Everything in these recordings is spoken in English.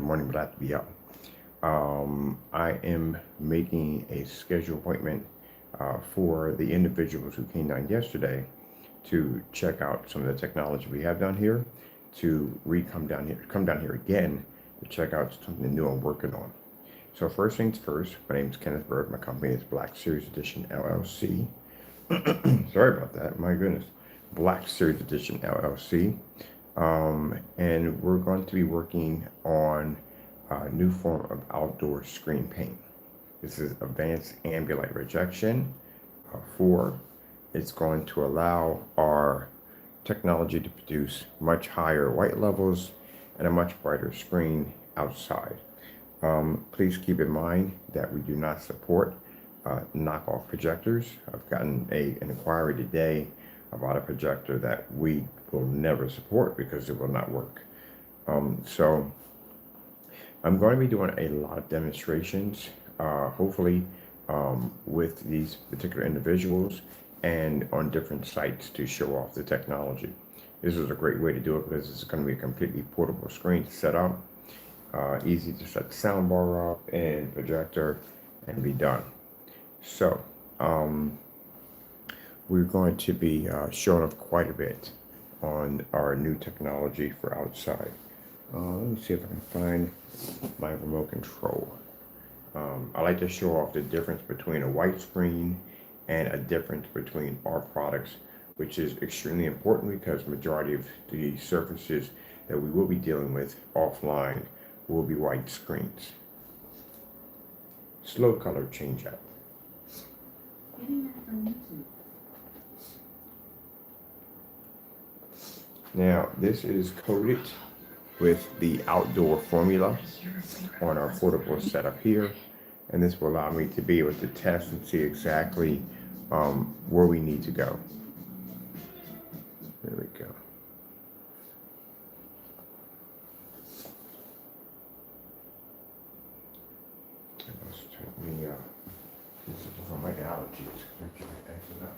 morning, but I have to be up. I am making a scheduled appointment for the individuals who came down yesterday to check out some of the technology we have down here, to come down here again to check out something new I'm working on. So first things first, my name is Kenneth Bird. My company is Black Series Edition LLC. Sorry about that. My goodness. Black Series Edition LLC. And we're going to be working on a new form of outdoor screen paint. This is advanced ambient rejection 4. It's going to allow our technology to produce much higher white levels and a much brighter screen outside. Please keep in mind that we do not support knockoff projectors. I've gotten an inquiry today about a projector that we will never support because it will not work. So I'm going to be doing a lot of demonstrations, hopefully with these particular individuals and on different sites to show off the technology. This is a great way to do it because it's going to be a completely portable screen to set up. Easy to set the soundbar up and projector and be done. So we're going to be showing off quite a bit on our new technology for outside. Let me see if I can find my remote control. I like to show off the difference between a white screen and a difference between our products, which is extremely important because majority of the surfaces that we will be dealing with offline will be white screens. Slow color change out. Now this is coated with the outdoor formula on our portable setup here, and this will allow me to be able to test and see exactly where we need to go. There we go. Let's check me out. This is for my allergies. Okay, excellent.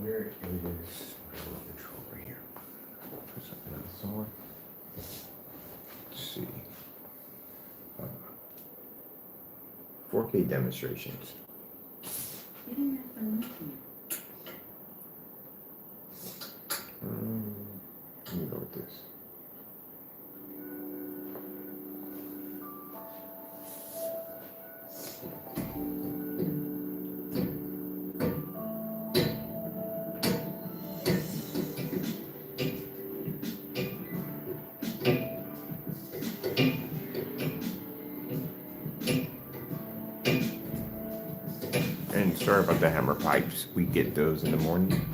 Where is my remote control right here? Put something else on. Let's see. 4K demonstrations. You didn't have to listen. Let me go with this. And sorry about the hammer pipes. We get those in the morning.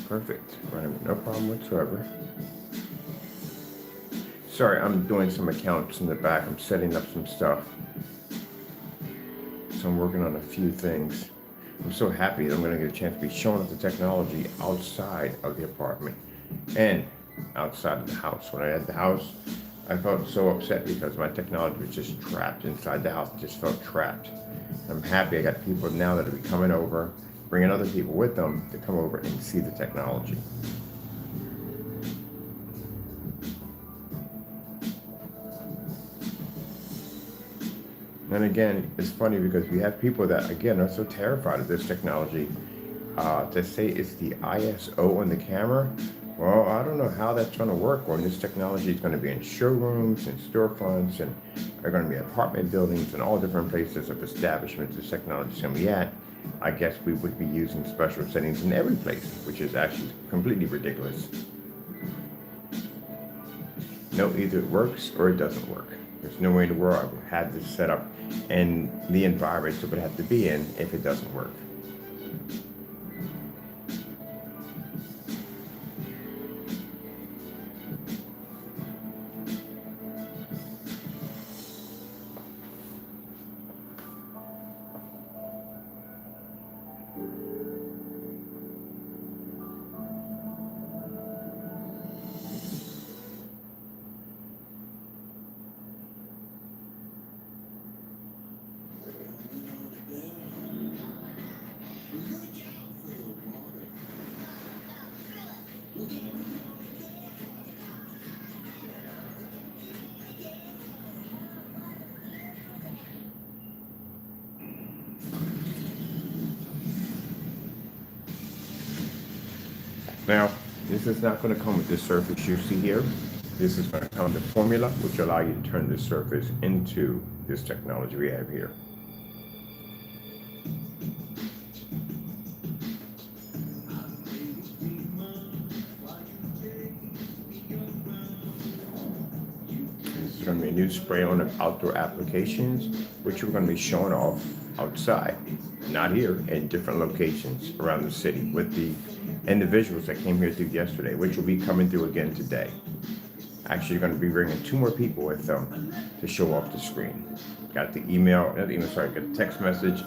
Perfect. Running with no problem whatsoever. Sorry, I'm doing some accounts in the back. I'm setting up some stuff. So I'm working on a few things. I'm so happy that I'm going to get a chance to be showing off the technology outside of the apartment and outside of the house. When I had the house, I felt so upset because my technology was just trapped inside the house. It just felt trapped. I'm happy I got people now that will be coming over, bringing other people with them to come over and see the technology. And again, it's funny because we have people that, again, are so terrified of this technology. To say it's the ISO on the camera, well, I don't know how that's going to work when this technology is going to be in showrooms and storefronts and are going to be apartment buildings and all different places of establishments this technology is going to be at. I guess we would be using special settings in every place, which is actually completely ridiculous. No, either it works or it doesn't work. There's no way in the world I would have this set up in the environment it would have to be in if it doesn't work. Now, this is not going to come with this surface you see here. This is going to come with the formula, which allow you to turn this surface into this technology we have here. This is going to be a new spray on of outdoor applications, which we're going to be showing off outside, not here, in different locations around the city with the individuals that came here through yesterday, which will be coming through again today. Actually, going to be bringing 2 more people with them to show off the screen. Got the email, got the text message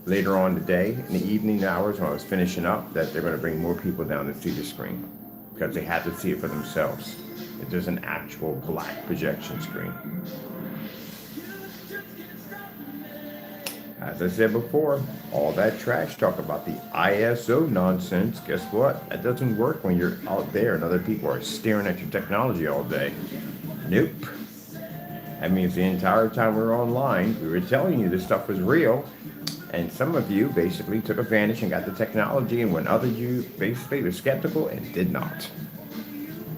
later on today, in the evening hours when I was finishing up, that they're going to bring more people down to see the screen because they have to see it for themselves. If there's an actual black projection screen. As I said before, all that trash talk about the ISO nonsense, guess what? That doesn't work when you're out there and other people are staring at your technology all day. Nope. That means the entire time we were online, we were telling you this stuff was real, and some of you basically took advantage and got the technology, and when other you basically were skeptical and did not.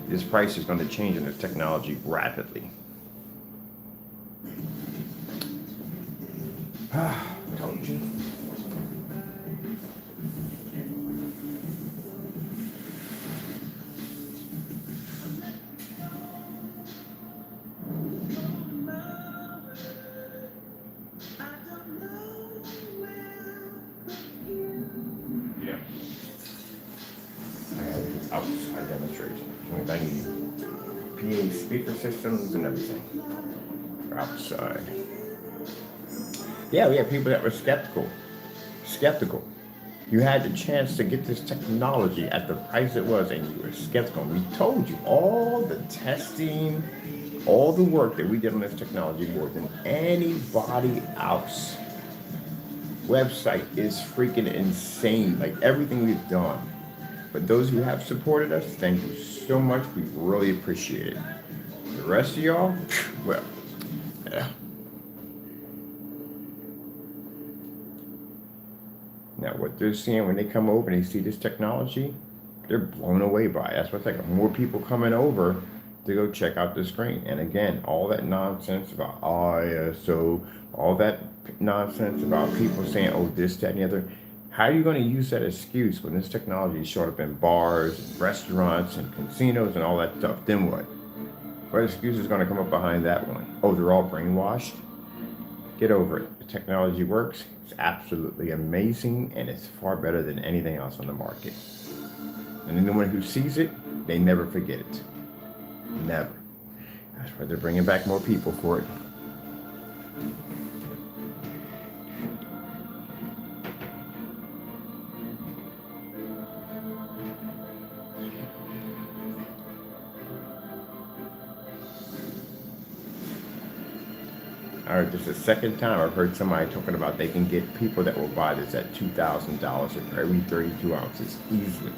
This price is going to change in this technology rapidly. Told you. Yeah. I have an outside demonstration. I need PA speaker systems and everything. Outside. Yeah, we had people that were skeptical. You had the chance to get this technology at the price it was, and you were skeptical. We told you all the testing, all the work that we did on this technology more than anybody else. Website is freaking insane, like everything we've done. But those who have supported us, thank you so much. We really appreciate it. The rest of y'all, well, yeah. Now, what they're seeing when they come over and they see this technology, they're blown away by it. That's what's like more people coming over to go check out the screen. And again, all that nonsense about ISO, all that nonsense about people saying, oh, this, that, and the other. How are you going to use that excuse when this technology is showing up in bars, and restaurants, and casinos, and all that stuff? Then what? What excuse is going to come up behind that one? Oh, they're all brainwashed? Get over it. The technology works. It's absolutely amazing, and it's far better than anything else on the market. And anyone who sees it, they never forget it. Never. That's why they're bringing back more people for it. All right, this is the second time I've heard somebody talking about they can get people that will buy this at $2,000 for every 32 ounces easily.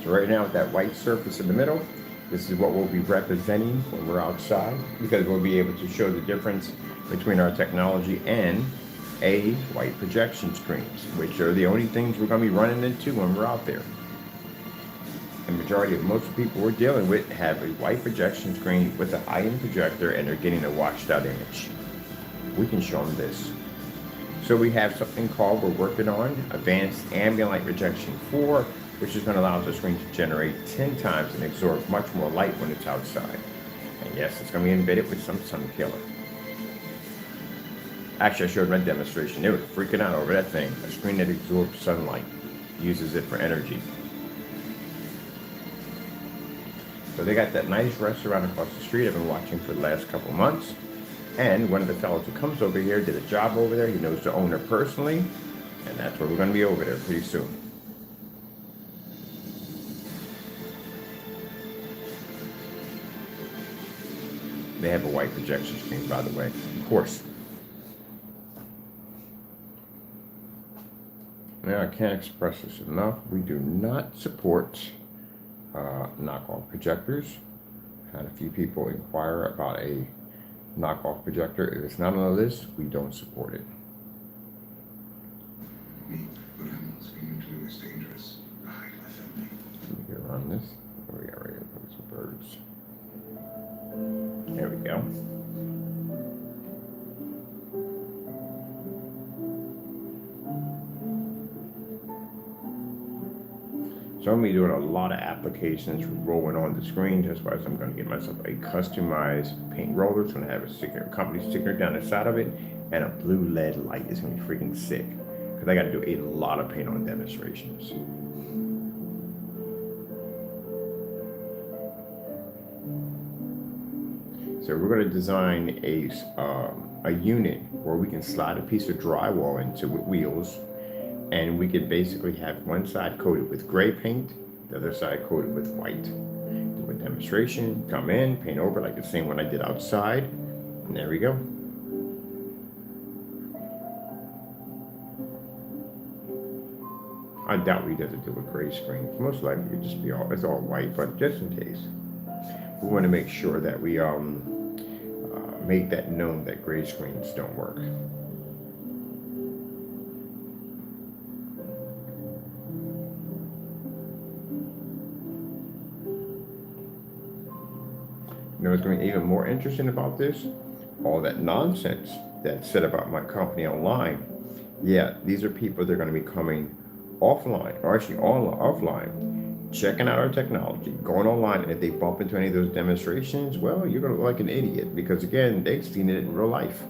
So right now with that white surface in the middle, this is what we'll be representing when we're outside, because we'll be able to show the difference between our technology and a white projection screens, which are the only things we're going to be running into when we're out there. The majority of most people we're dealing with have a white projection screen with a high-end projector, and they're getting a washed out image. We can show them this. So we have something called, we're working on, Advanced Ambient Light Projection 4, which is going to allow the screen to generate 10 times and absorb much more light when it's outside. And yes, it's going to be embedded with some sun killer. Actually, I showed my demonstration. They were freaking out over that thing. A screen that absorbs sunlight, uses it for energy. So they got that nice restaurant across the street I've been watching for the last couple months. And one of the fellows who comes over here did a job over there. He knows the owner personally. And that's where we're going to be over there pretty soon. They have a white projection screen, by the way. Of course. Now, I can't express this enough. We do not support knockoff projectors. Had a few people inquire about a knockoff projector. If it's not on the list, we don't support it. What animals can do is dangerous. Hide my family. Let me get around this. Oh, yeah, right here. Put some birds. There we go. So I'm going to be doing a lot of applications rolling on the screen. That's why I'm going to get myself a customized paint roller. It's going to have a sticker, company sticker down the side of it, and a blue LED light. It's going to be freaking sick. Because I got to do a lot of paint on demonstrations. So we're going to design a unit where we can slide a piece of drywall into with wheels, and we could basically have one side coated with gray paint, the other side coated with white. Do a demonstration, come in, paint over like the same one I did outside, and there we go. I doubt we have to do a gray screen. Most likely it'd just be it's all white, but just in case. We want to make sure that we make that known that gray screens don't work. You know what's going to be even more interesting about this? All that nonsense that's said about my company online. Yeah, these are people that are going to be coming offline, or actually offline, checking out our technology, going online, and if they bump into any of those demonstrations, well, you're going to look like an idiot, because again, they've seen it in real life.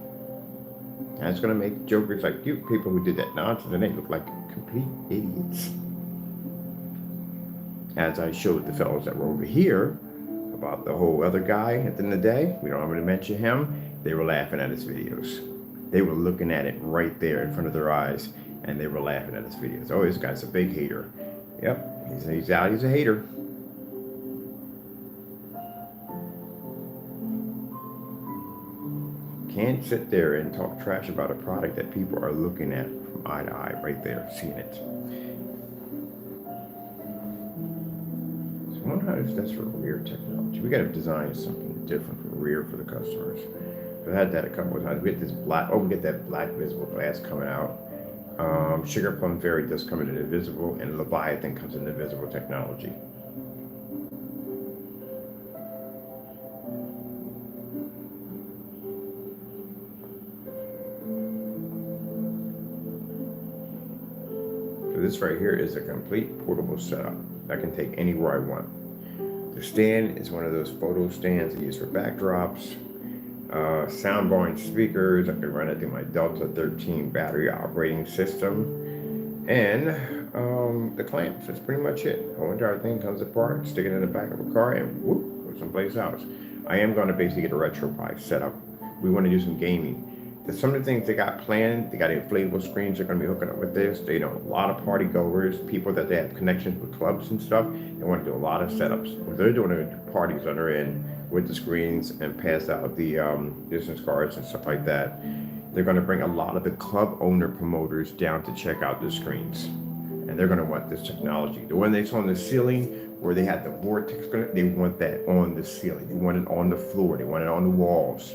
And it's going to make jokers like you, people who did that nonsense, and they look like complete idiots. As I showed the fellows that were over here about the whole other guy at the end of the day, we don't want to mention him, they were laughing at his videos. They were looking at it right there in front of their eyes, and they were laughing at his videos. Oh, this guy's a big hater. Yep, he's out, he's a hater. Can't sit there and talk trash about a product that people are looking at from eye to eye, right there, seeing it. So I wonder how that's for rear technology. We got to design something different for rear for the customers. I've had that a couple of times. We get this black, we get that black visible glass coming out. Sugar Plum Fairy does come in invisible, and Leviathan comes in invisible technology. So this right here is a complete portable setup that can take anywhere I want. The stand is one of those photo stands I use for backdrops. Soundbarring speakers. I can run it through my Delta 13 battery operating system, and the clamps. That's pretty much it. The whole entire thing comes apart, stick it in the back of a car, and whoop, go someplace else. I am going to basically get a RetroPie set up. We want to do some gaming. There's some of the things they got planned. They got inflatable screens they're going to be hooking up with this. They know a lot of party goers, people that they have connections with clubs and stuff. They want to do a lot of setups. What they're doing are parties that are in with the screens and pass out the business cards and stuff like that. They're going to bring a lot of the club owner promoters down to check out the screens, and they're going to want this technology. The one they saw on the ceiling where they had the vortex, they want that on the ceiling. They want it on the floor. They want it on the walls.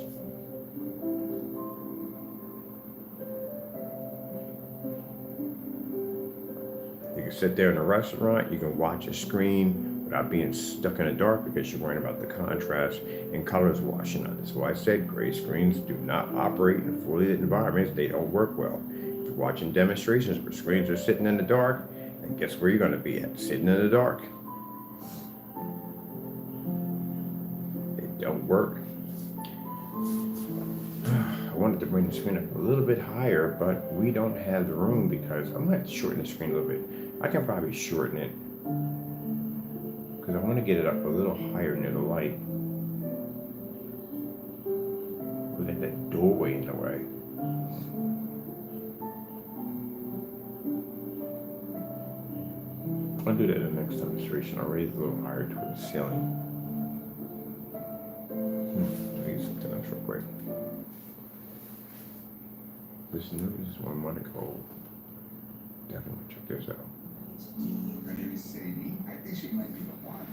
You can sit there in a restaurant, you can watch a screen without being stuck in the dark because you're worrying about the contrast and colors washing out. That's why I said gray screens do not operate in fully lit environments. They don't work well. If you're watching demonstrations where screens are sitting in the dark, and guess where you're going to be at? Sitting in the dark. They don't work. I wanted to bring the screen up a little bit higher, but we don't have the room because I'm going to have to shorten the screen a little bit. I can probably shorten it because I want to get it up a little higher near the light. We got that doorway in the way. I'll do that in the next demonstration. I'll raise it a little higher toward the ceiling. I'll use something else real quick. This is one Monaco. Definitely check this out. Her name is Sadie. I think she might be the one.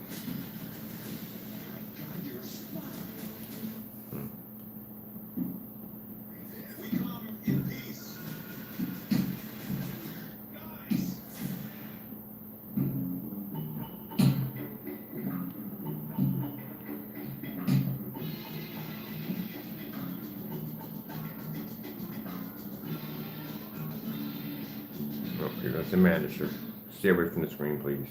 God, you're smart. We come in peace. Nice. Okay, that's the manager. Stay away from the screen, please.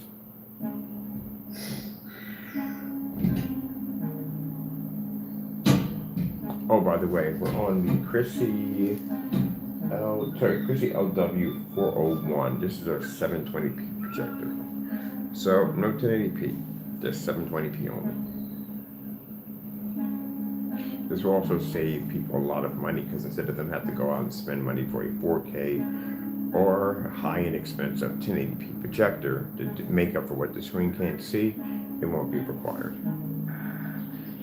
Oh, by the way, we're on the Chrissy Chrissy LW401. This is our 720p projector. So no 1080p, just 720p only. This will also save people a lot of money because instead of them have to go out and spend money for a 4K or high-end expensive 1080p projector to make up for what the screen can't see, it won't be required.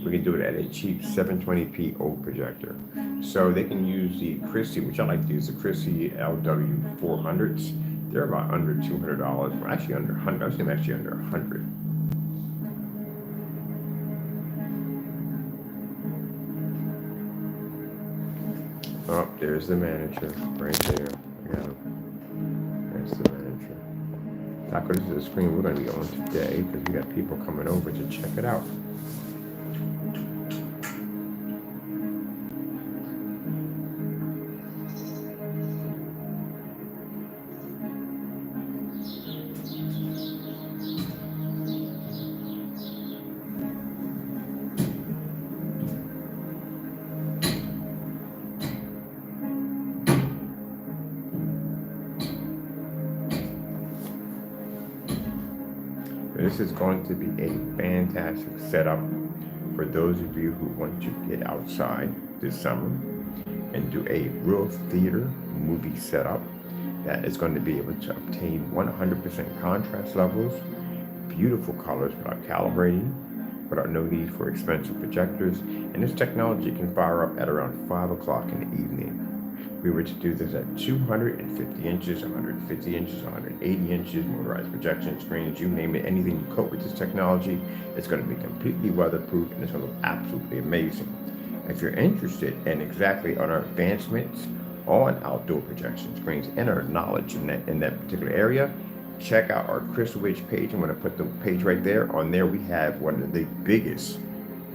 We can do it at a cheap 720p old projector. So they can use the Chrissy, which I like to use the Chrissy LW400s. They're about under $200. Well, actually under 100. I was thinking actually under 100. Oh, there's the manager right there. Yeah, there's the manager. Taco, this is the screen we're going to be on today because we got people coming over to check it out. This is going to be a fantastic setup for those of you who want to get outside this summer and do a real theater movie setup that is going to be able to obtain 100% contrast levels, beautiful colors without calibrating, without no need for expensive projectors, and this technology can fire up at around 5 o'clock in the evening. We were to do this at 250 inches, 150 inches, 180 inches, motorized projection screens, you name it, anything you cope with this technology, it's going to be completely weatherproof and it's going to look absolutely amazing. If you're interested in exactly on our advancements on outdoor projection screens and our knowledge in that particular area, check out our Crystal Ridge page. I'm going to put the page right there. On there we have one of the biggest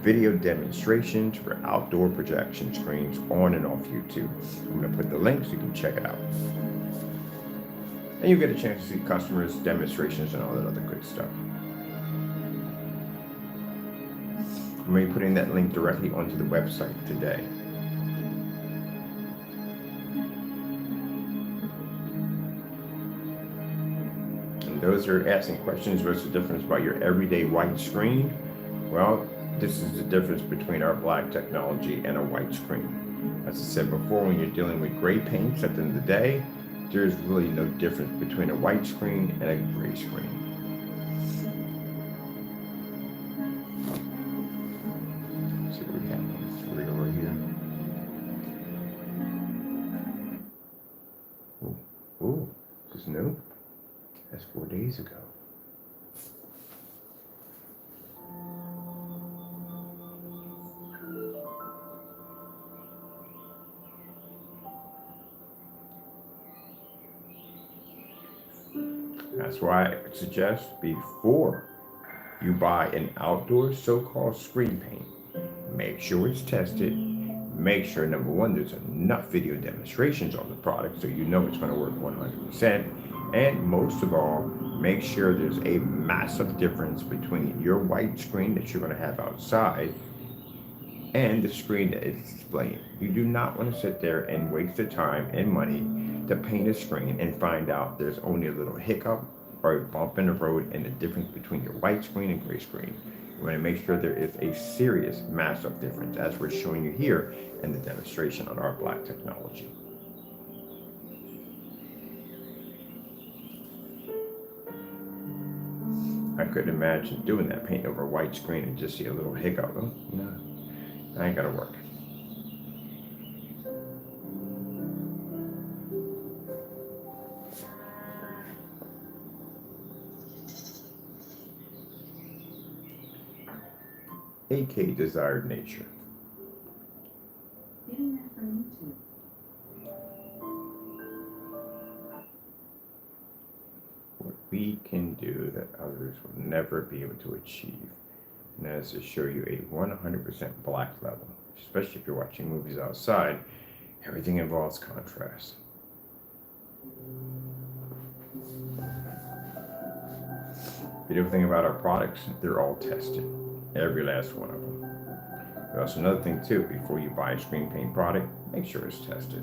video demonstrations for outdoor projection screens on and off YouTube. I'm going to put the link so you can check it out. And you get a chance to see customers, demonstrations, and all that other good stuff. I'm going to be putting that link directly onto the website today. And those are asking questions, what's the difference about your everyday white screen? Well, this is the difference between our black technology and a white screen. As I said before, when you're dealing with gray paints at the end of the day, there's really no difference between a white screen and a gray screen. Let's see what we have on this rig over here. Ooh, this is new. That's 4 days ago. That's why I suggest before you buy an outdoor so-called screen paint, make sure it's tested. Make sure, number one, there's enough video demonstrations on the product so you know it's going to work 100%. And most of all, make sure there's a massive difference between your white screen that you're going to have outside and the screen that it's displaying. You do not want to sit there and waste the time and money to paint a screen and find out there's only a little hiccup or a bump in the road and the difference between your white screen and gray screen. You want to make sure there is a serious, massive difference as we're showing you here in the demonstration on our black technology. I couldn't imagine doing that, paint over a white screen and just see a little hiccup. Oh, no, that ain't gonna work. AK Desired Nature. Getting that from YouTube. What we can do that others will never be able to achieve, and that is to show you a 100% black level, especially if you're watching movies outside. Everything involves contrast. Beautiful thing about our products, they're all tested. Every last one of them. That's another thing too, before you buy a screen paint product, make sure it's tested.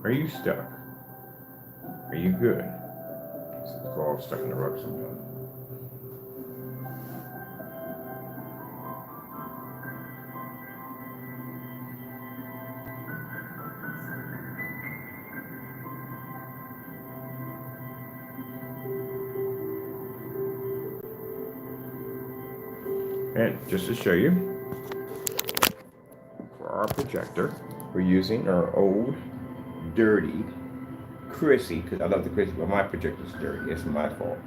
Are you stuck? Are you good? So it's all stuck in the rug sometimes. And just to show you, for our projector, we're using our old, dirty, Chrissy, because I love the Chrissy, but my projector's dirty. It's my fault.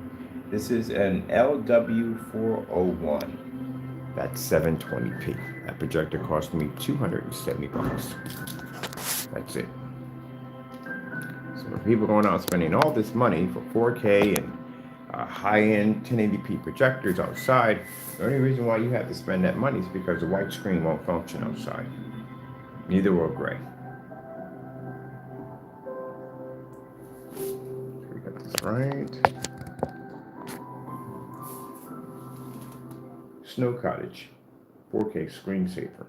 This is an LW401. That's 720p. That projector cost me $270. That's it. So for people going out spending all this money for 4K and high-end 1080p projectors outside, the only reason why you have to spend that money is because the white screen won't function outside. Neither will gray. So we got this right. Snow Cottage, 4K screensaver.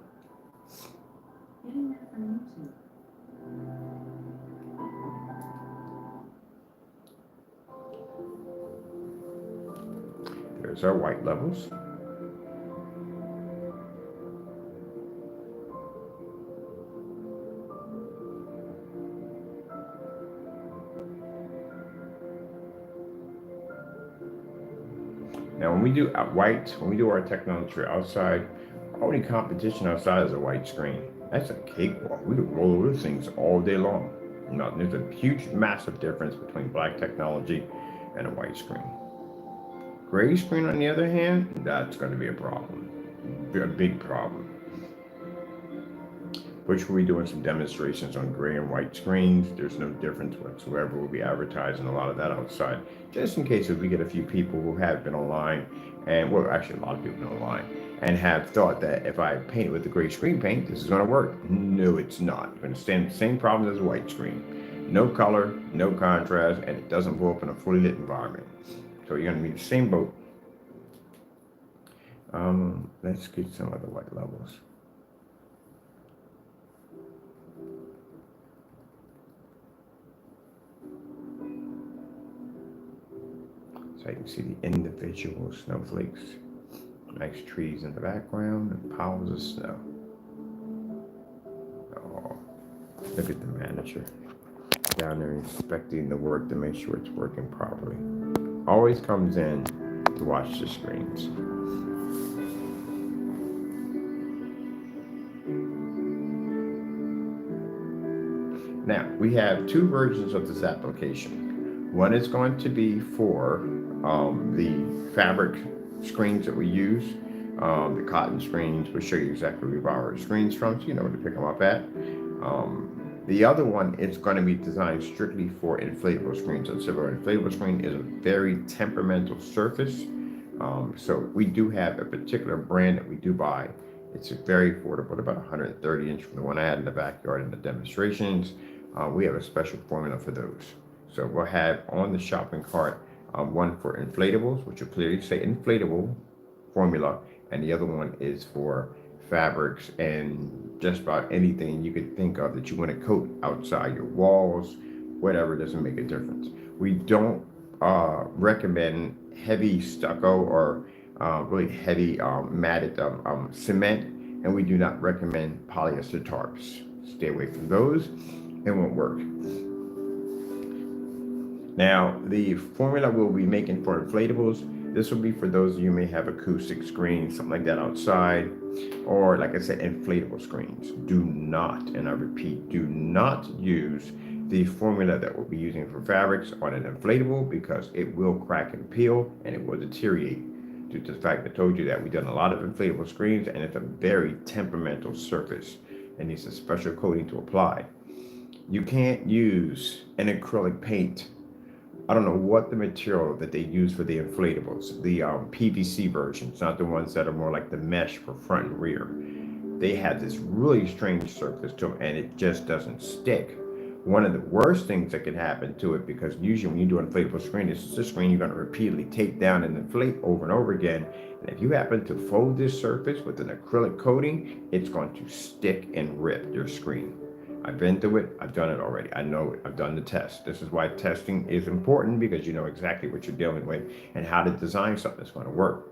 Getting that from YouTube. There's our white levels. Now, when we do when we do our technology outside, our only competition outside is a white screen. That's a cakewalk. We can roll those things all day long. Now, there's a huge, massive difference between black technology and a white screen. Gray screen, on the other hand, that's going to be a problem, a big problem. Which we'll be doing some demonstrations on gray and white screens. There's no difference whatsoever. We'll be advertising a lot of that outside, just in case if we get a few people who have been online, and well, actually a lot of people been online, and have thought that if I paint it with the gray screen paint, this is going to work. No, it's not. You're going to stand the same problems as a white screen. No color, no contrast, and it doesn't blow up in a fully lit environment. So you're going to be the same boat. Let's get some of the white levels. So you can see the individual snowflakes. Nice trees in the background and piles of snow. Oh, look at the manager down there inspecting the work to make sure it's working properly. Always comes in to watch the screens. Now, we have two versions of this application. One is going to be for the fabric screens that we use, the cotton screens. We'll show you exactly where we buy our screens from, so you know where to pick them up at. The other one is going to be designed strictly for inflatable screens. And so an inflatable screen is a very temperamental surface. So we do have a particular brand that we do buy. It's very affordable, about 130 inch from the one I had in the backyard in the demonstrations. We have a special formula for those. So we'll have on the shopping cart one for inflatables, which will clearly say inflatable formula, and the other one is for fabrics and just about anything you could think of that you want to coat outside your walls, whatever, doesn't make a difference. We don't recommend heavy stucco or really heavy matted cement, and we do not recommend polyester tarps. Stay away from those. It won't work. Now, the formula we'll be making for inflatables, this will be for those of you who may have acoustic screens, something like that outside, or like I said, inflatable screens. Do not, and I repeat, do not use the formula that we'll be using for fabrics on an inflatable, because it will crack and peel and it will deteriorate due to the fact that I told you that we've done a lot of inflatable screens and it's a very temperamental surface and needs a special coating to apply. You can't use an acrylic paint. I don't know what the material that they use for the inflatables, the PVC versions, not the ones that are more like the mesh for front and rear. They have this really strange surface to them and it just doesn't stick. One of the worst things that can happen to it, because usually when you do an inflatable screen, it's just a screen you're going to repeatedly take down and inflate over and over again. And if you happen to fold this surface with an acrylic coating, it's going to stick and rip your screen. I've been through it. I've done it already. I know it. I've done the test. This is why testing is important, because you know exactly what you're dealing with and how to design something that's going to work.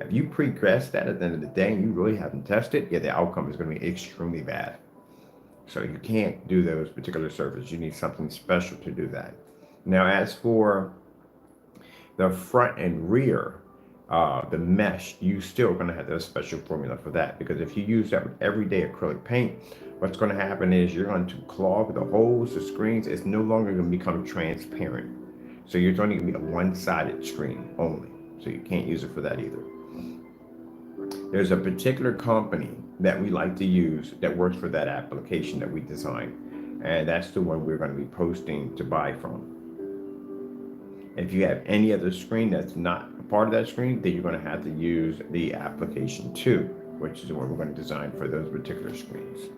If you pre-guess that at the end of the day and you really haven't tested, yeah, the outcome is going to be extremely bad. So you can't do those particular surfaces. You need something special to do that. Now, as for the front and rear, the mesh, you still going to have a special formula for that, because if you use that with everyday acrylic paint, what's going to happen is you're going to clog the holes, the screens. It's no longer going to become transparent. So you're only going to be a one-sided screen only. So you can't use it for that either. There's a particular company that we like to use that works for that application that we designed. And that's the one we're going to be posting to buy from. If you have any other screen that's not a part of that screen, then you're going to have to use the application 2, which is the one we're going to design for those particular screens.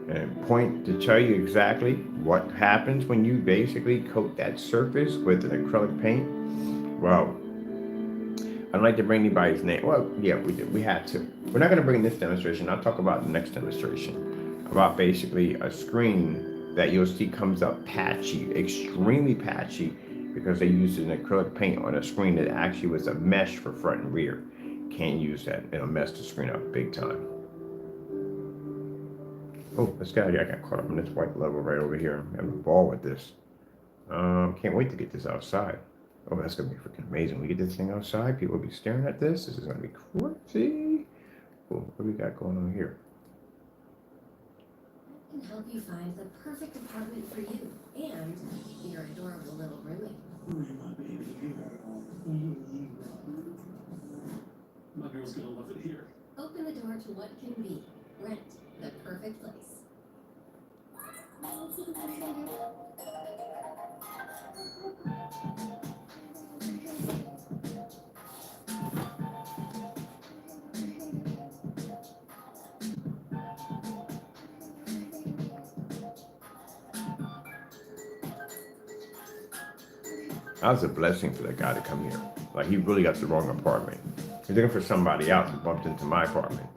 And point to tell you exactly what happens when you basically coat that surface with an acrylic paint. Well, I don't like to bring anybody's name. Well, yeah, we do. We had to. We're not going to bring this demonstration. I'll talk about the next demonstration about basically a screen that you'll see comes up patchy, extremely patchy, because they used an acrylic paint on a screen that actually was a mesh for front and rear. Can't use that. It'll mess the screen up big time. Oh, this guy, I got caught up in this white level right over here. I'm having a ball with this. Can't wait to get this outside. Oh, that's gonna be freaking amazing. We get this thing outside, people will be staring at this. This is gonna be crazy. Cool. What do we got going on here? I can help you find the perfect apartment for you and your adorable little roommate. My girl's gonna love it here. Open the door to what can be. Rent the perfect place. That was a blessing for that guy to come here. Like, he really got the wrong apartment. He's looking for somebody else who bumped into my apartment.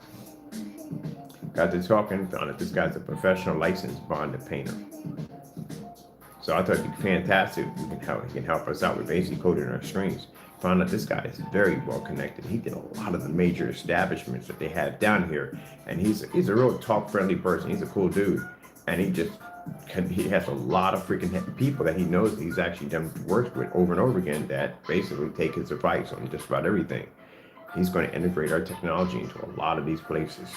Got to talking, found that this guy's a professional licensed bonded painter. So I thought it'd be fantastic. He can help us out with basically coating our screens. Found out this guy is very well connected. He did a lot of the major establishments that they have down here, and he's a real talk friendly person. He's a cool dude, and he has a lot of freaking people that he knows that he's actually done work with over and over again that basically take his advice on just about everything. He's going to integrate our technology into a lot of these places.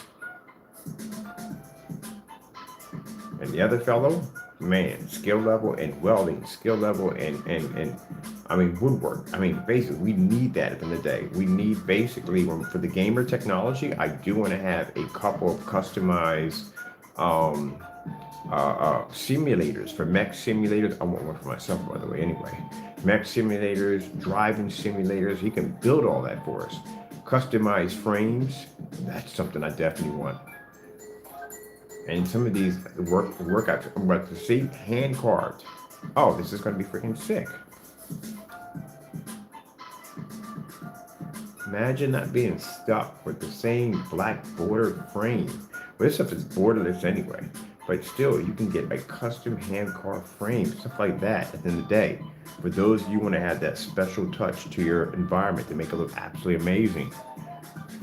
And the other fellow, man, skill level in welding, skill level and I mean, woodwork. I mean, basically, we need that at the end of the day. We need basically, for the gamer technology, I do want to have a couple of customized simulators for mech simulators. I want one for myself, by the way, anyway. Mech simulators, driving simulators. He can build all that for us. Customized frames. That's something I definitely want. And some of these workouts, I'm about to see, hand carved. Oh, this is going to be freaking sick. Imagine not being stuck with the same black bordered frame. Well, this stuff is borderless anyway, but still, you can get a custom hand carved frame, stuff like that at the end of the day. For those of you who want to have that special touch to your environment to make it look absolutely amazing.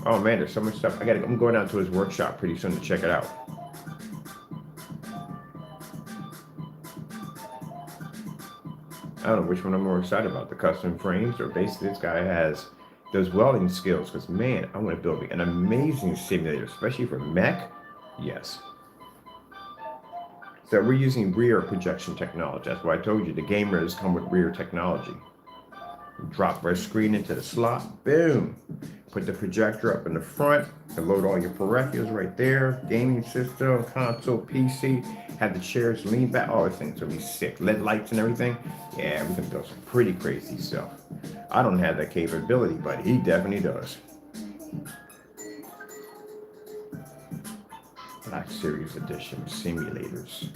Oh man, there's so much stuff. I'm going down to his workshop pretty soon to check it out. I don't know which one I'm more excited about, the custom frames or basically this guy has those welding skills, because man, I want to build an amazing simulator, especially for mech. Yes. So we're using rear projection technology. That's why I told you the gamers come with rear technology. Drop our screen into the slot, boom. Put the projector up in the front and load all your peripherals right there. Gaming system, console, PC. Have the chairs lean back. Oh, this thing's gonna be sick. LED lights and everything. Yeah, we can build some pretty crazy stuff. I don't have that capability, but he definitely does. Black Series Edition simulators.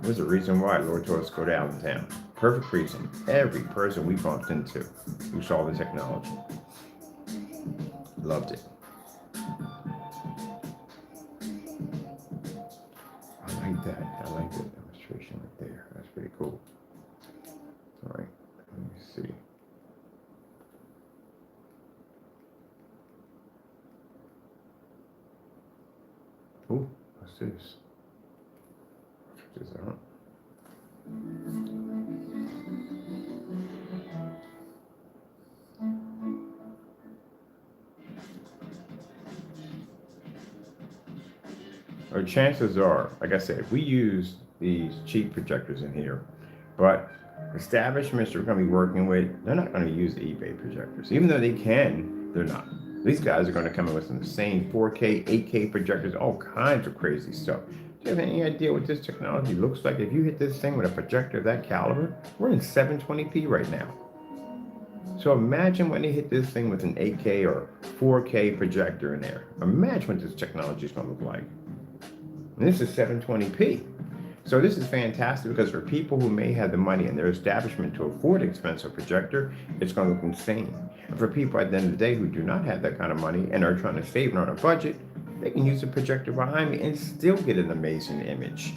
There's a reason why Lord told us to go downtown. Perfect reason. Every person we bumped into who saw the technology loved it. I like that. I like that demonstration right there. That's pretty cool. All right, let me see. Oh, what's this? Check this out. Or chances are, like I said, we use these cheap projectors in here, but establishments we're going to be working with, they're not going to use the eBay projectors. Even though they can, they're not. These guys are going to come in with some insane 4K, 8K projectors, all kinds of crazy stuff. Do you have any idea what this technology looks like? If you hit this thing with a projector of that caliber, we're in 720p right now. So imagine when they hit this thing with an 8K or 4K projector in there. Imagine what this technology is going to look like. And this is 720p. So this is fantastic because for people who may have the money in their establishment to afford an expensive projector, it's going to look insane. And for people at the end of the day who do not have that kind of money and are trying to save on a budget, they can use a projector behind me and still get an amazing image.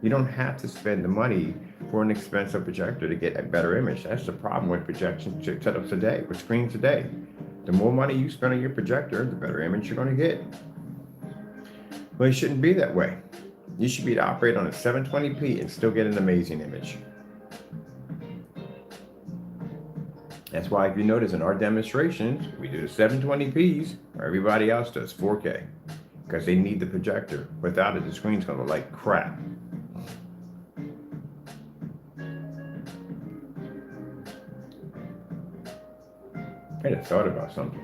You don't have to spend the money for an expensive projector to get a better image. That's the problem with projection setups today, with screens today. The more money you spend on your projector, the better image you're going to get. But it shouldn't be that way. You should be able to operate on a 720p and still get an amazing image. That's why if you notice in our demonstrations, we do the 720p's, or everybody else does 4K. Because they need the projector. Without it, the screen's going to look like crap. I just thought about something.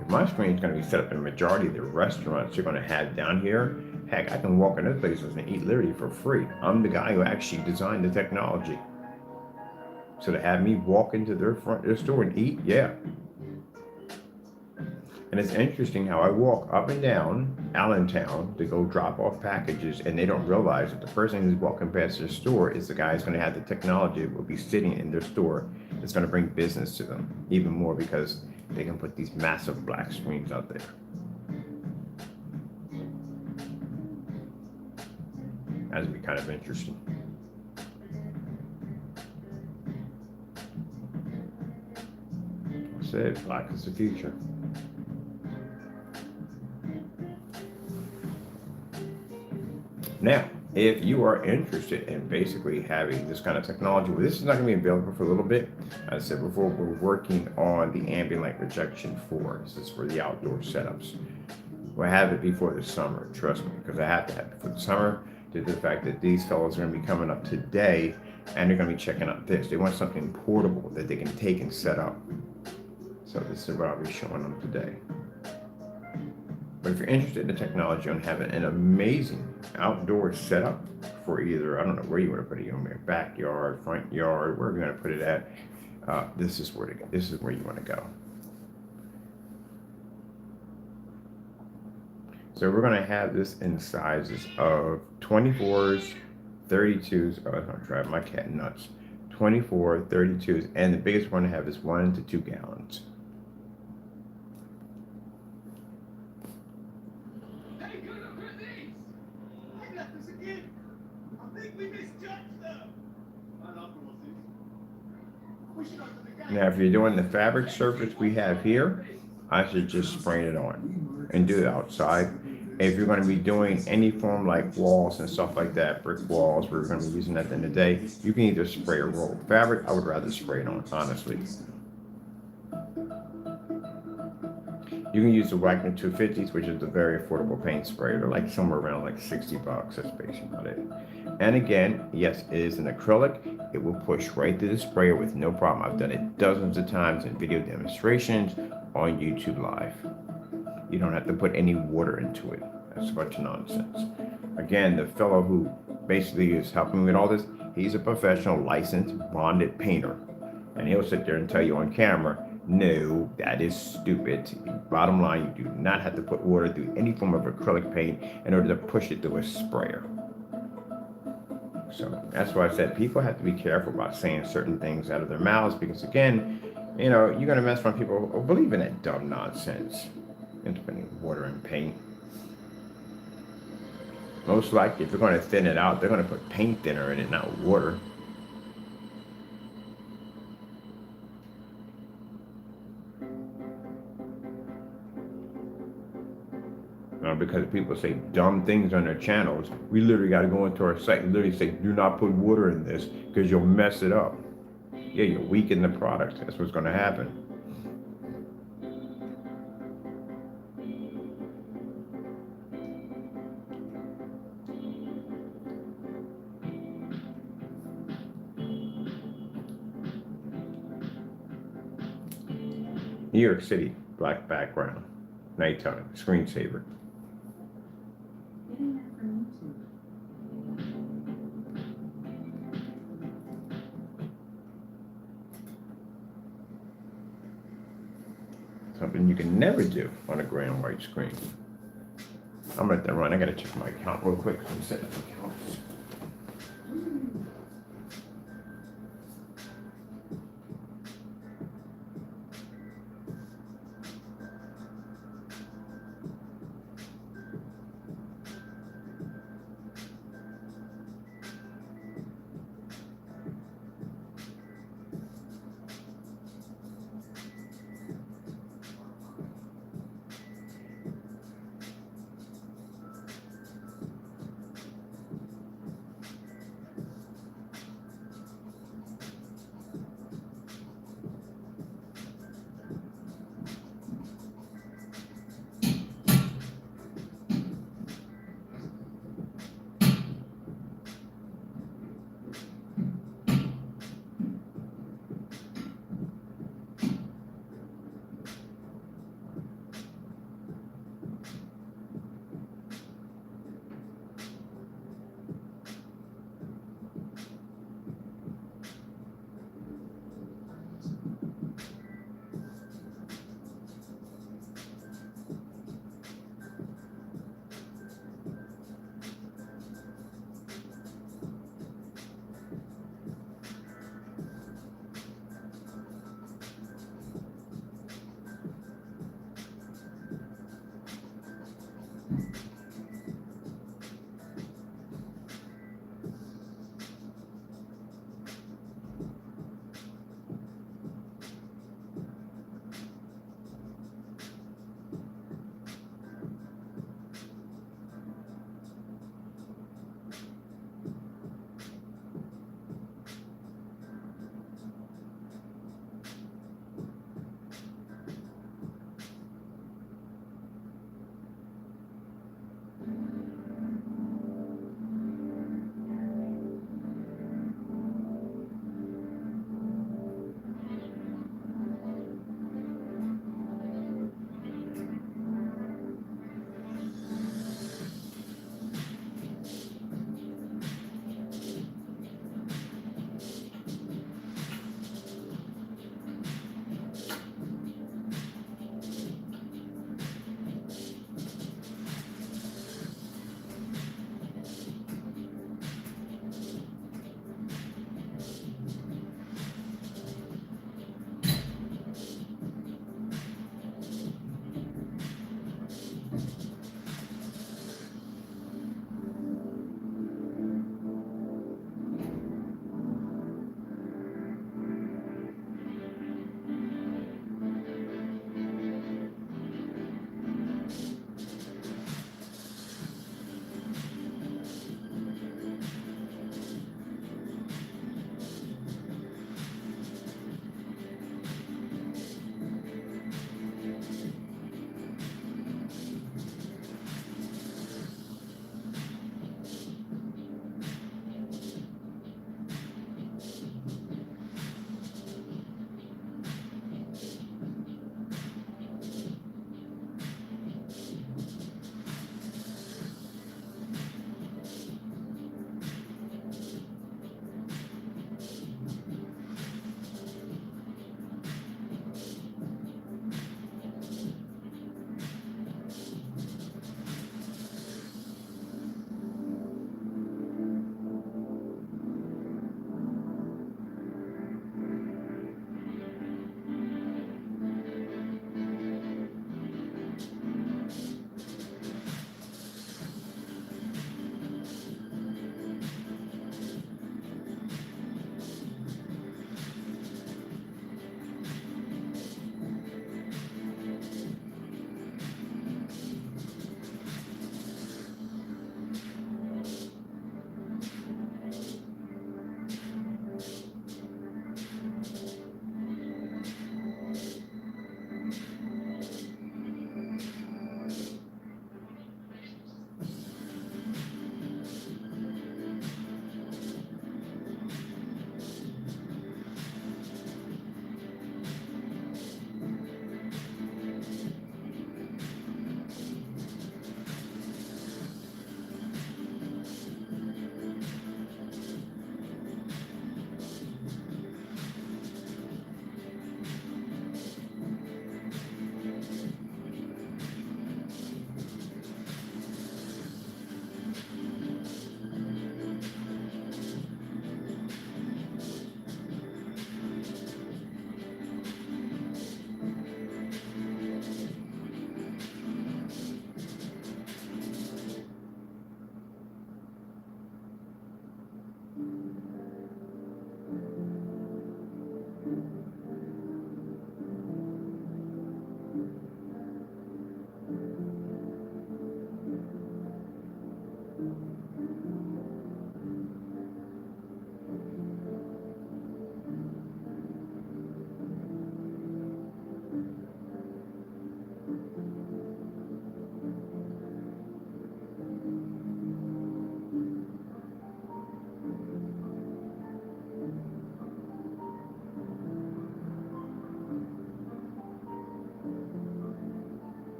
If my screen's going to be set up in the majority of the restaurants you're going to have down here, heck, I can walk in those places and eat literally for free. I'm the guy who actually designed the technology. So to have me walk into their store and eat, yeah. And it's interesting how I walk up and down Allentown to go drop off packages, and they don't realize that the person who's walking past their store is the guy who's going to have the technology that will be sitting in their store. It's going to bring business to them even more because they can put these massive black screens out there. That'd be kind of interesting. That's it. Black is the future. Now, if you are interested in basically having this kind of technology, well, this is not going to be available for a little bit. As I said before, we're working on the ambient light projection 4. This is for the outdoor setups. We'll have it before the summer, trust me, because I have to have it before the summer due to the fact that these fellows are going to be coming up today and they're going to be checking out this. They want something portable that they can take and set up. So this is what I'll be showing them today. But if you're interested in the technology on having an amazing outdoor setup for either, I don't know where you want to put it, you know, backyard, front yard, wherever you want to put it at, this is where to go. This is where you want to go. So we're going to have this in sizes of 24s, 32s. Oh, it's going to drive my cat nuts. 24, 32s, and the biggest one I have is 1 to 2 gallons. Now, if you're doing the fabric surface we have here, I should just spray it on and do it outside. If you're going to be doing any form like walls and stuff like that, brick walls, we're going to be using that at the end of the day, you can either spray or roll. Fabric, I would rather spray it on, honestly. You can use the Wagner 250s, which is a very affordable paint spray. They're like somewhere around like 60 bucks. That's basically about it. And again, yes, it is an acrylic. It will push right through the sprayer with no problem. I've done it dozens of times in video demonstrations on YouTube Live. You don't have to put any water into it. That's a bunch of nonsense. Again, the fellow who basically is helping me with all this, he's a professional licensed bonded painter. And he'll sit there and tell you on camera, no, that is stupid. Bottom line, you do not have to put water through any form of acrylic paint in order to push it through a sprayer. So that's why I said people have to be careful about saying certain things out of their mouths because, again, you know, you're going to mess around people who believe in that dumb nonsense. Interpreting water and paint. Most likely, if they're going to thin it out, they're going to put paint thinner in it, not water. Because people say dumb things on their channels, we literally got to go into our site and literally say, do not put water in this because you'll mess it up. Yeah, you'll weaken the product. That's what's going to happen. New York City, black background, nighttime, screensaver. Getting that from YouTube. Something you can never do on a gray and white screen. I'm gonna let that run. I gotta check my account real quick. Let me set up accounts.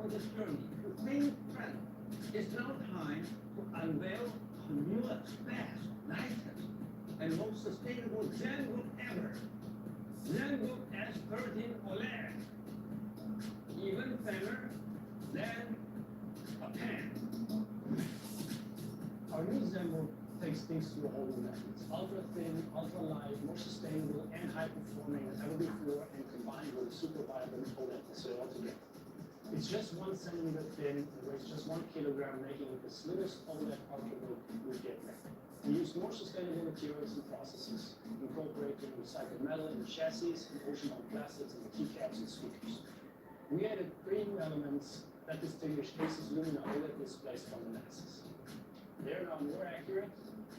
on this journey to think trend. It's now time to unveil our newest, best, nicest, and most sustainable ZenBook ever. ZenBook S13 OLED. Even thinner than a pen. Our new ZenBook takes things to a whole new level. It's ultra thin, ultra light, more sustainable, and high performing than ever before, and combined with a super vibrant OLED display altogether. It's just 1 centimeter thin and weighs just 1 kilogram, making it the slimmest OLED ultrabook we've yet made. We use more sustainable materials and processes, incorporating recycled metal in the chassis and ocean-bound plastics in the keycaps and speakers. We added 3 new elements that distinguish Asus Lumina OLED displays from the masses. They're now more accurate,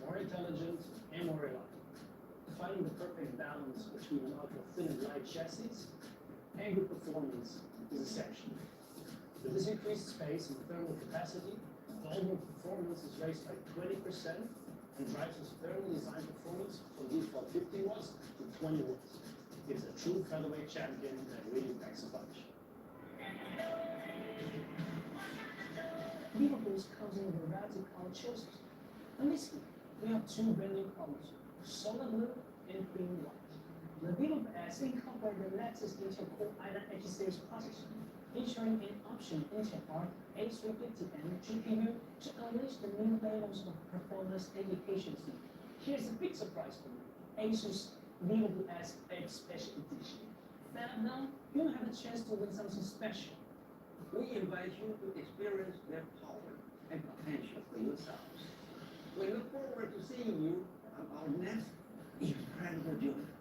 more intelligent, and more reliable. Finding the perfect balance between an ultra-thin and light chassis and good performance is essential. With this increased space and thermal capacity, the overall performance is raised by 20% and drives its thermal design performance from default 50 watts to 20 watts. It's a true featherweight champion that really packs a punch. Vehicles comes in a variety of color choices. On this one, we have 2 brand new colors, solid blue and cream white. The V-VIII S incorporates the latest Intel Core i9 H series processor, featuring an option Intel Arc A350M GPU to unleash the new levels of performance and efficiency. Here's a big surprise for you: Asus V-VIII S X Special Edition. Now, you'll have a chance to win something special. We invite you to experience their power and potential for yourselves. We look forward to seeing you on our next incredible journey.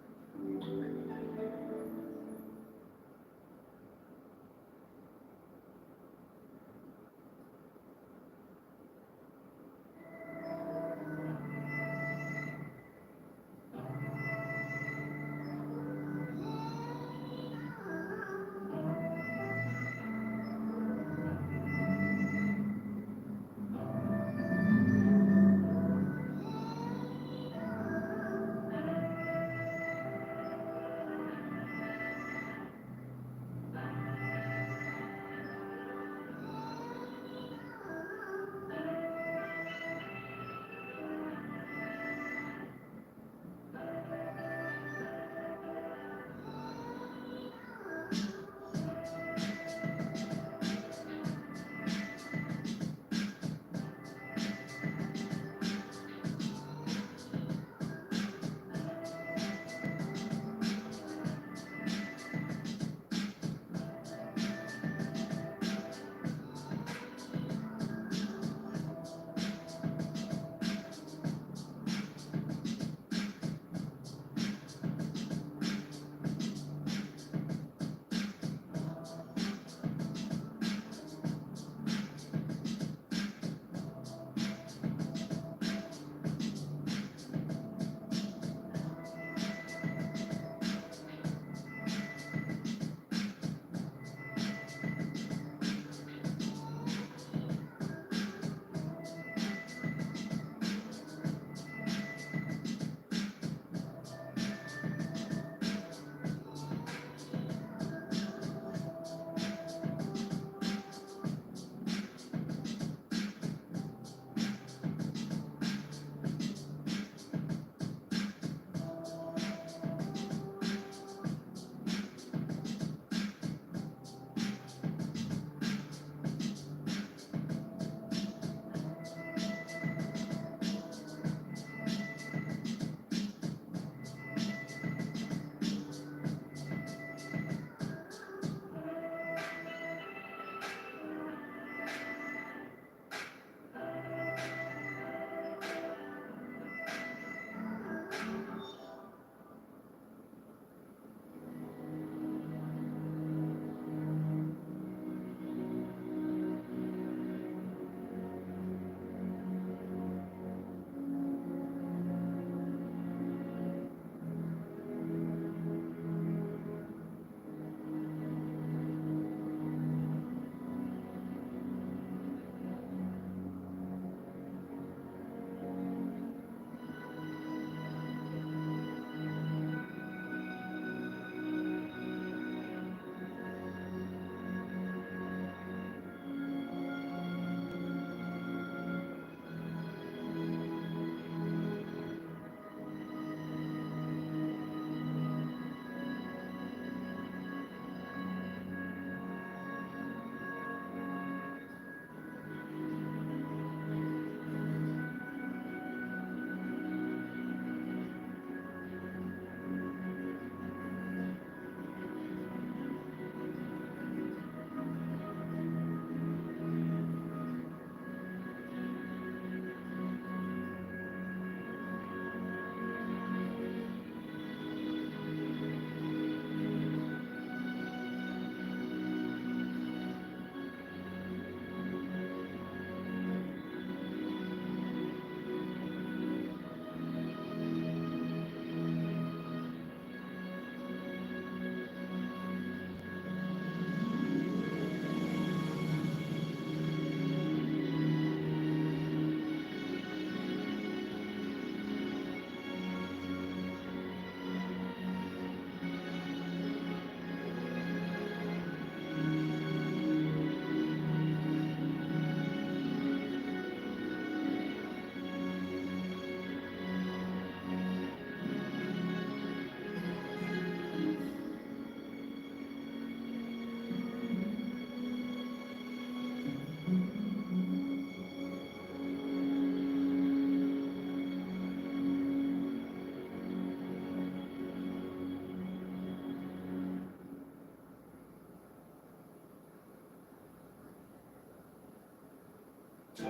We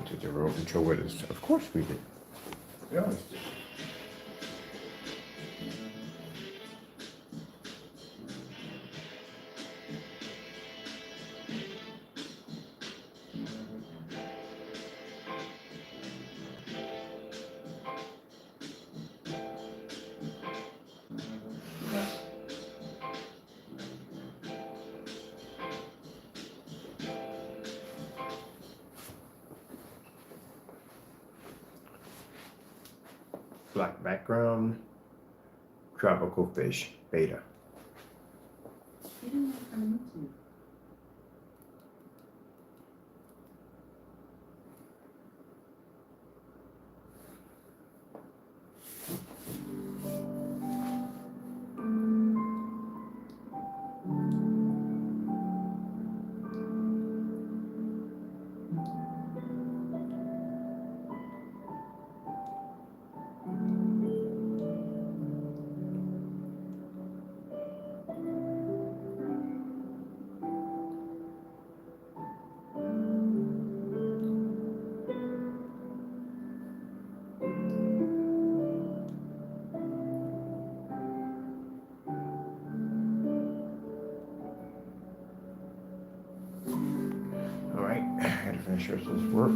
took the remote control with us. Of course we did. Be honest. Black background, tropical fish, beta. Getting that from YouTube. All right, I gotta finish the rest of this work.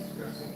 Discussing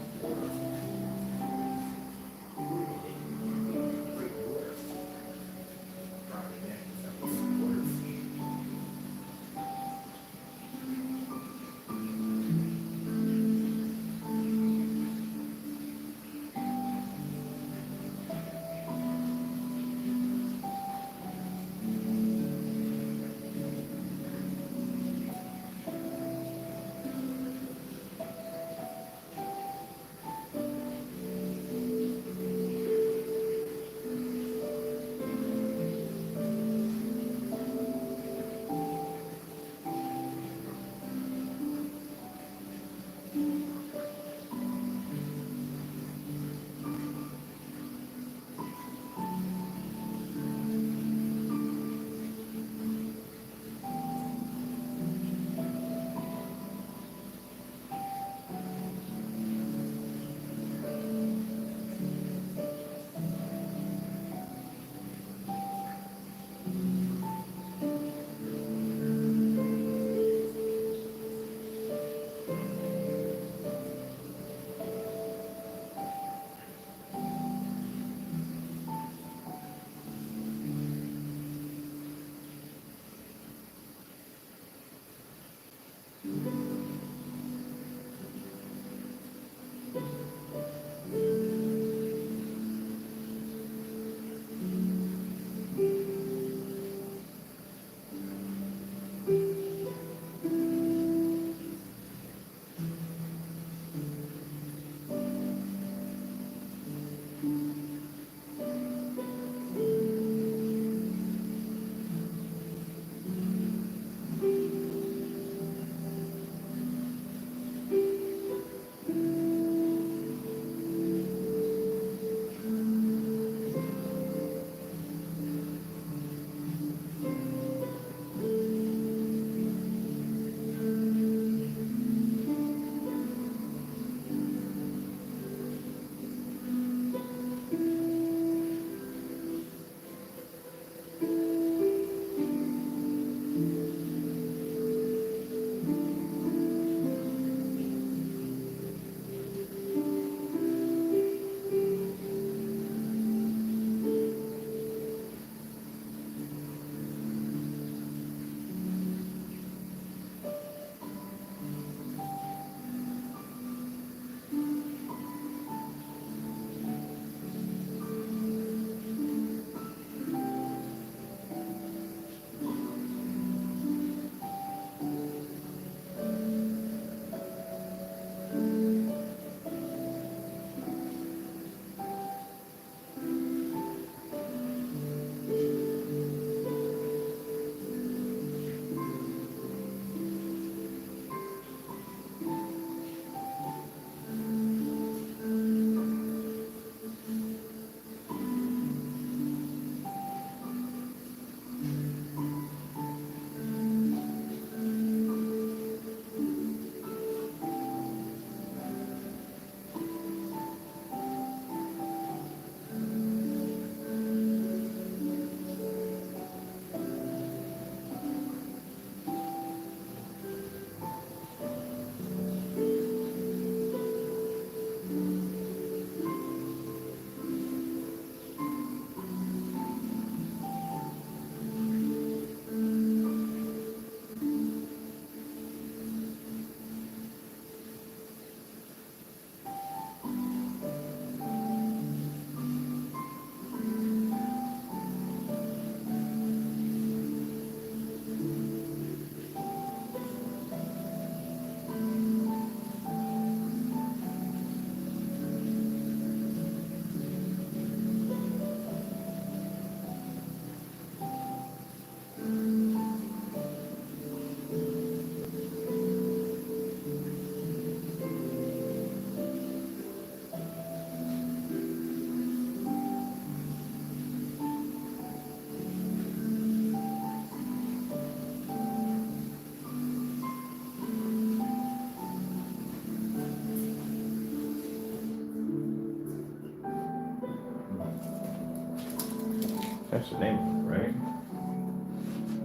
That's the name of it, right?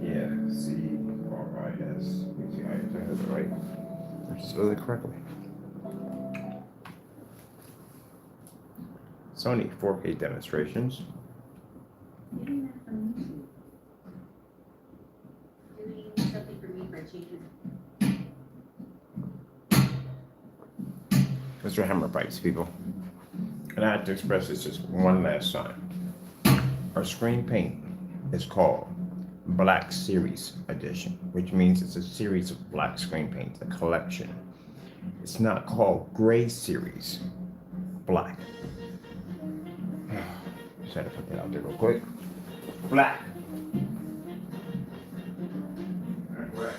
Yeah, CRIS. Let me see, I have it right. Spell it correctly. Sony 4K demonstrations. Getting that from YouTube. Doing something for me for a change. Mr. Hammer Bites, people. And I have to express this just one last time. Our screen paint is called Black Series Edition, which means it's a series of black screen paint, a collection. It's not called Gray Series Black. Just had to put that out there real quick. Black. Right.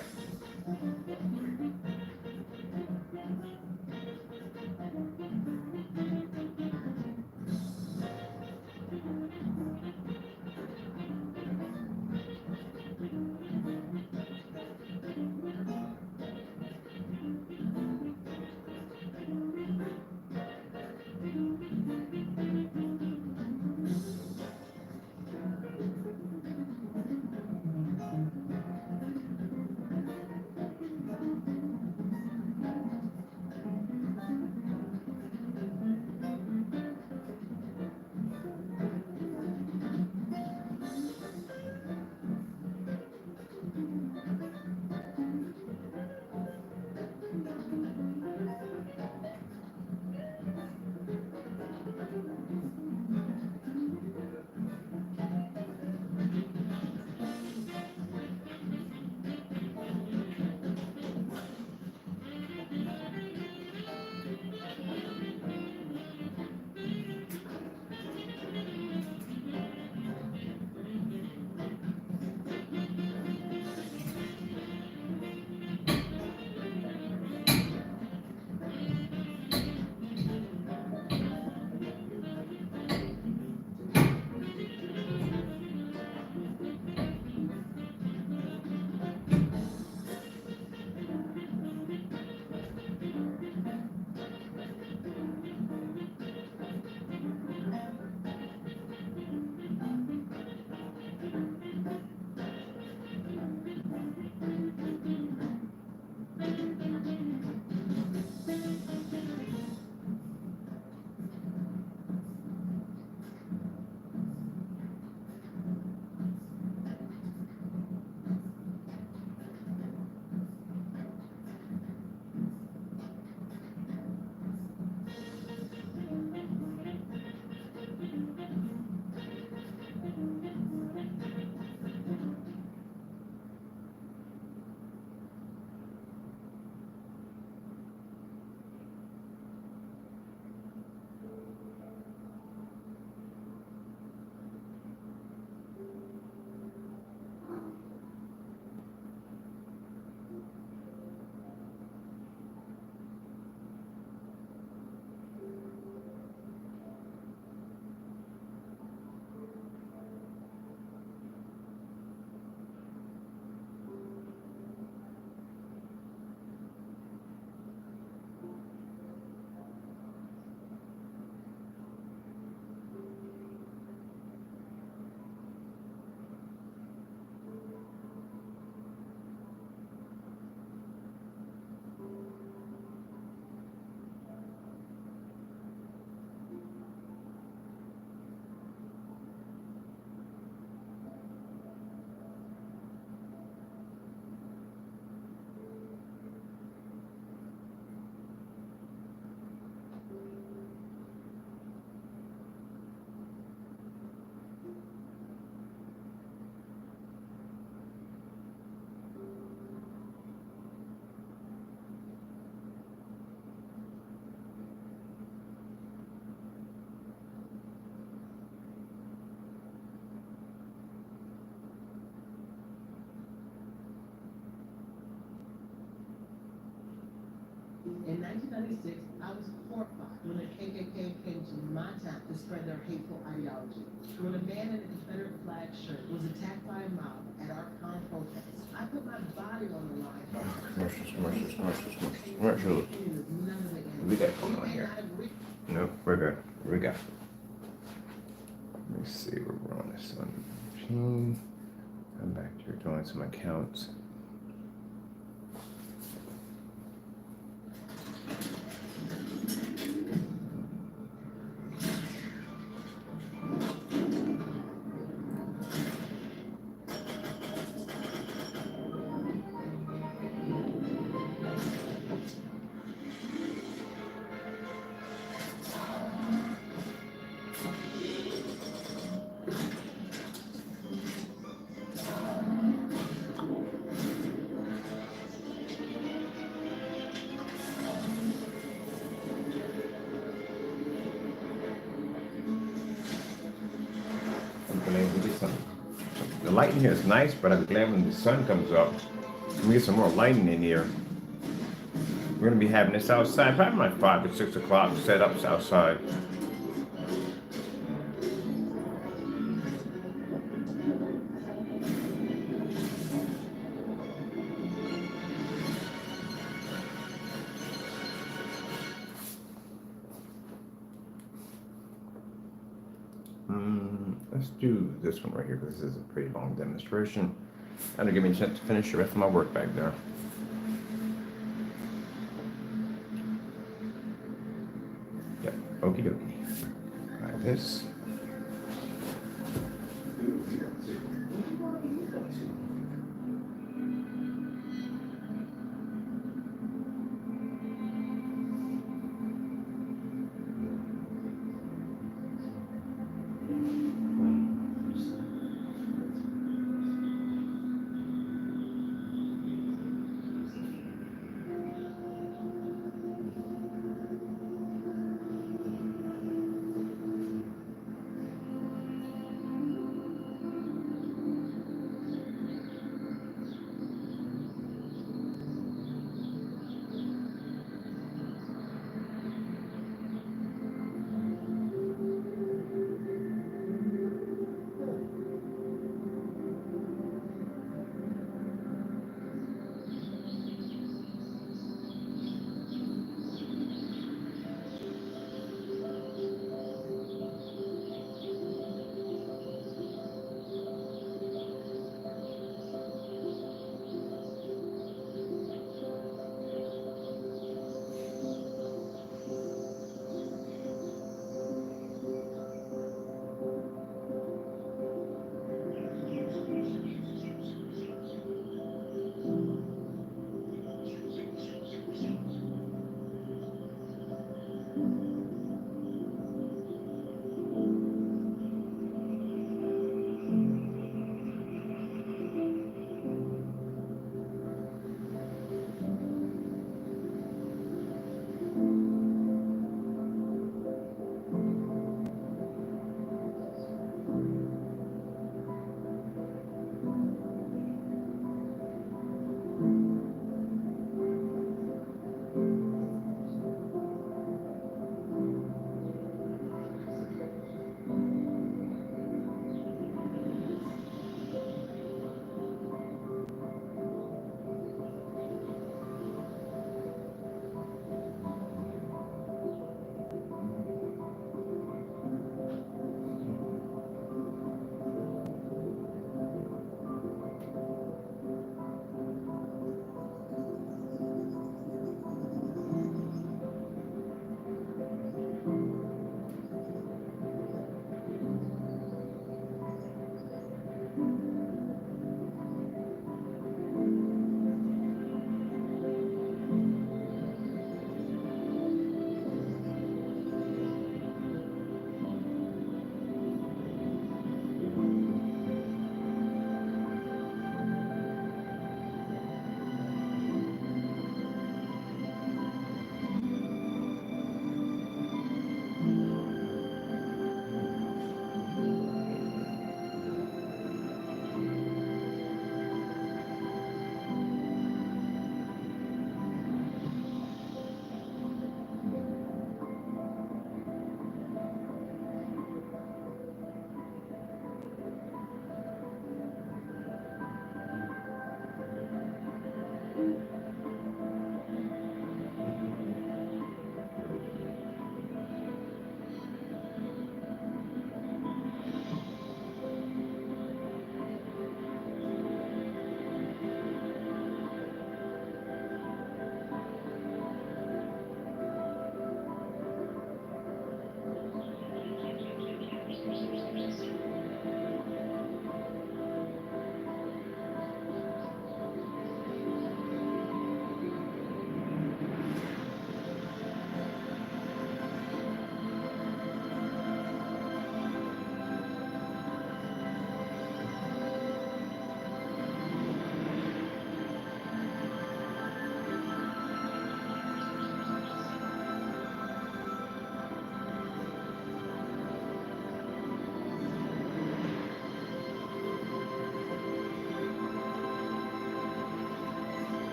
In 1996, I was horrified when the KKK came to my town to spread their hateful ideology. When a man in a Confederate flag shirt was attacked by a mob at our town protest, I put my body on the line. Commercials. We got going on here. No, we're good. We got. Let me me see where we're on this on machine. I'm back here doing some accounts. The lighting here is nice, but I'm glad when the sun comes up, we get some more lighting in here. We're gonna be having this outside, probably like 5 or 6 o'clock setups outside. Let's do this one right here because this is a pretty long demonstration. That'll give me a chance to finish the rest of my work back there. Yep, okie dokie. Try this.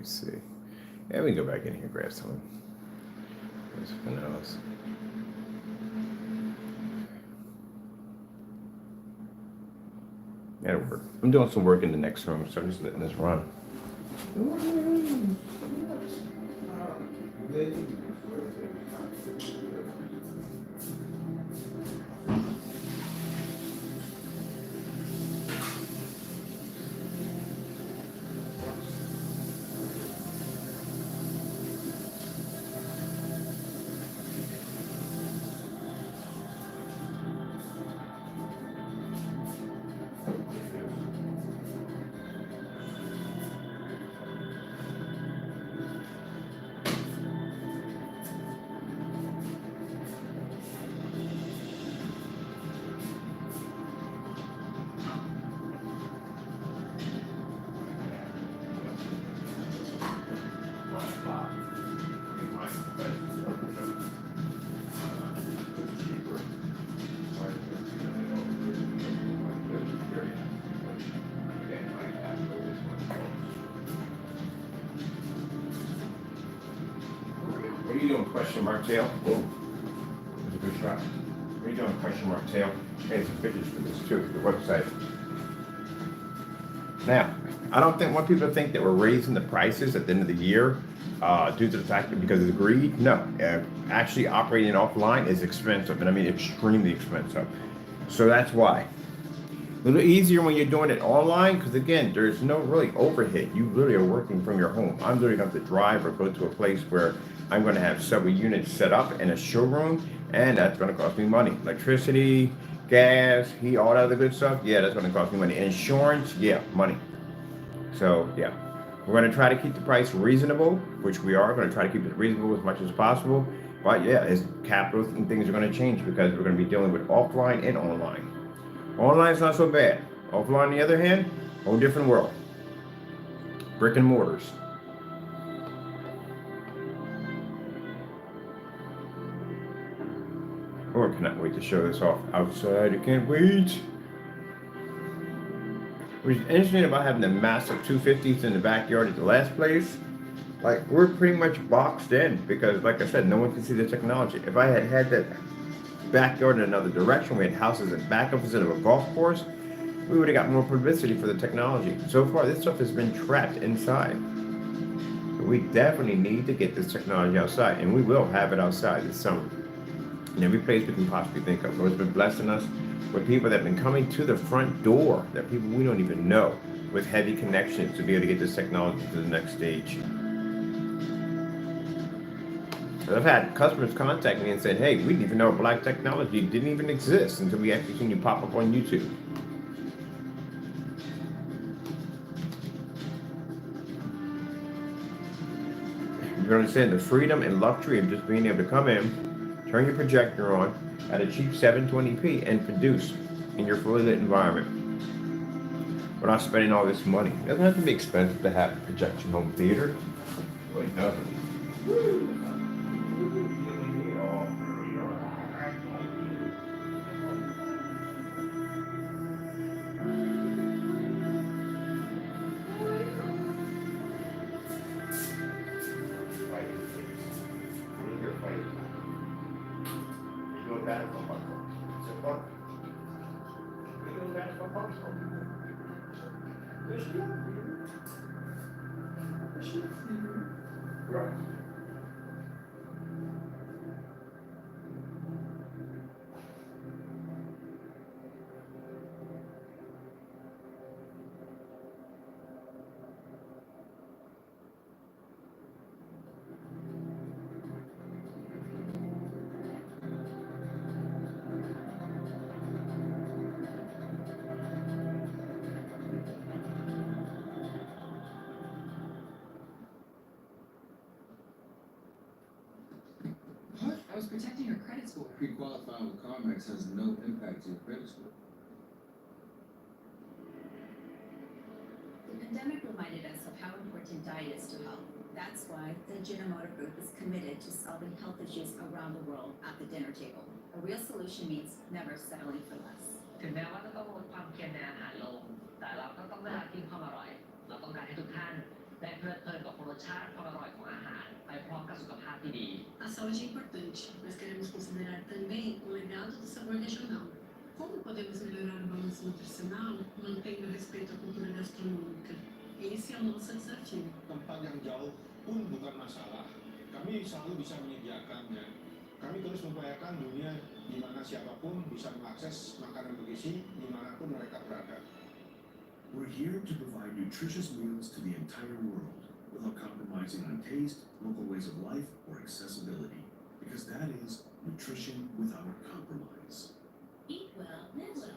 me see. Yeah, we can go back in here and grab some. There's something else. That'll work. I'm doing some work in the next room, so I'm just letting this run. What are you doing, question mark tail? That's a good shot. What are you doing, question mark tail? Hey, some pictures for this too, the website. Now, I don't want people to think that we're raising the prices at the end of the year due to the fact that because of the greed. No, actually operating offline is expensive, and I mean extremely expensive. So that's why. A little easier when you're doing it online, because again, there's no really overhead. You really are working from your home. I'm literally going to have to drive or go to a place where I'm going to have several units set up in a showroom, and that's going to cost me money. Electricity, gas, heat, all that other good stuff. Yeah, that's going to cost me money. Insurance, yeah, money. So yeah, we're going to try to keep the price reasonable, which we are going to try to keep it reasonable as much as possible. But yeah, as capital and things are going to change because we're going to be dealing with offline and online. Online's not so bad. Offline, on the other hand, whole different world. Brick and mortars. Oh, I cannot wait to show this off outside. I can't wait. What's interesting about having the massive 250s in the backyard at the last place, like we're pretty much boxed in because, like I said, no one can see the technology. If I had had that backyard in another direction, we had houses in backup instead of a golf course, we would have got more publicity for the technology. So far, this stuff has been trapped inside. But we definitely need to get this technology outside, and we will have it outside this summer. In every place we can possibly think of. Lord's been blessing us with people that have been coming to the front door, that people we don't even know, with heavy connections to be able to get this technology to the next stage. I've had customers contact me and said, hey, we didn't even know black technology didn't even exist until we actually seen you pop up on YouTube. You understand the freedom and luxury of just being able to come in, turn your projector on at a cheap 720p and produce in your fully lit environment without spending all this money. It doesn't have to be expensive to have a projection home theater. It really doesn't. Right. I was protecting her credit score. Pre-qualifying with CarMax has no impact to your credit score. The pandemic reminded us of how important diet is to health. That's why the Ajinomoto Group is committed to solving health issues around the world at the dinner table. A real solution means never settling for less. ถึงแม้ว่าจะต้องลดความเค็มในอาหารลงแต่เราก็ต้องไม่ละทิ้งความอร่อยเราต้องการให้ทุกท่าน ได้เพลิดเพลินกับรสชาติความอร่อยของอาหารไปพร้อมกับสุขภาพที่ดี A saúde é importante, mas queremos considerar também o legado do sabor regional. Como podemos melhorar o balanço nutricional mantendo respeito à cultura gastronômica? Esse é o nosso desafio. Tempat yang jauh pun bukan masalah. Kami selalu bisa menyediakannya. Kami terus mengupayakan dunia di mana siapapun bisa mengakses makanan bergizi dimanapun mereka berada. We're here to provide nutritious meals to the entire world without compromising on taste, local ways of life, or accessibility, because that is nutrition without compromise. Eat well, live well.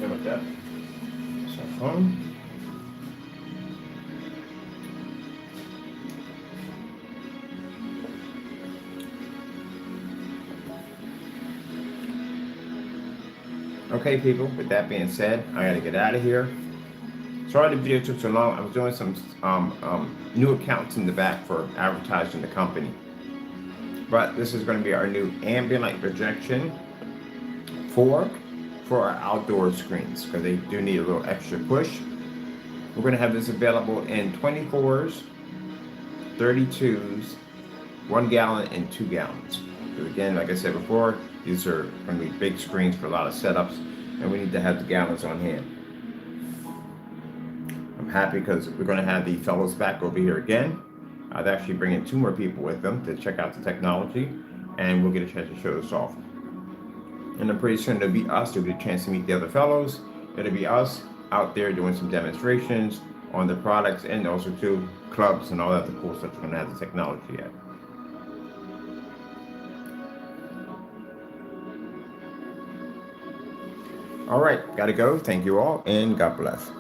With that. So phone. Okay, people, with that being said, I gotta get out of here. Sorry the video took so long. I was doing some new accounts in the back for advertising the company. But this is going to be our new ambient light projection for our outdoor screens, because they do need a little extra push. We're going to have this available in 24s, 32s, 1 gallon, and 2 gallons. So again, like I said before, these are going to be big screens for a lot of setups, and we need to have the gallons on hand. I'm happy because we're going to have the fellows back over here again. I've actually bringing 2 more people with them to check out the technology, and we'll get a chance to show this off. And I'm pretty soon it'll be us. There'll be a chance to meet the other fellows. It'll be us out there doing some demonstrations on the products, and also too clubs and all that the cool stuff we're going to have the technology at. All right, gotta go. Thank you all, and God bless.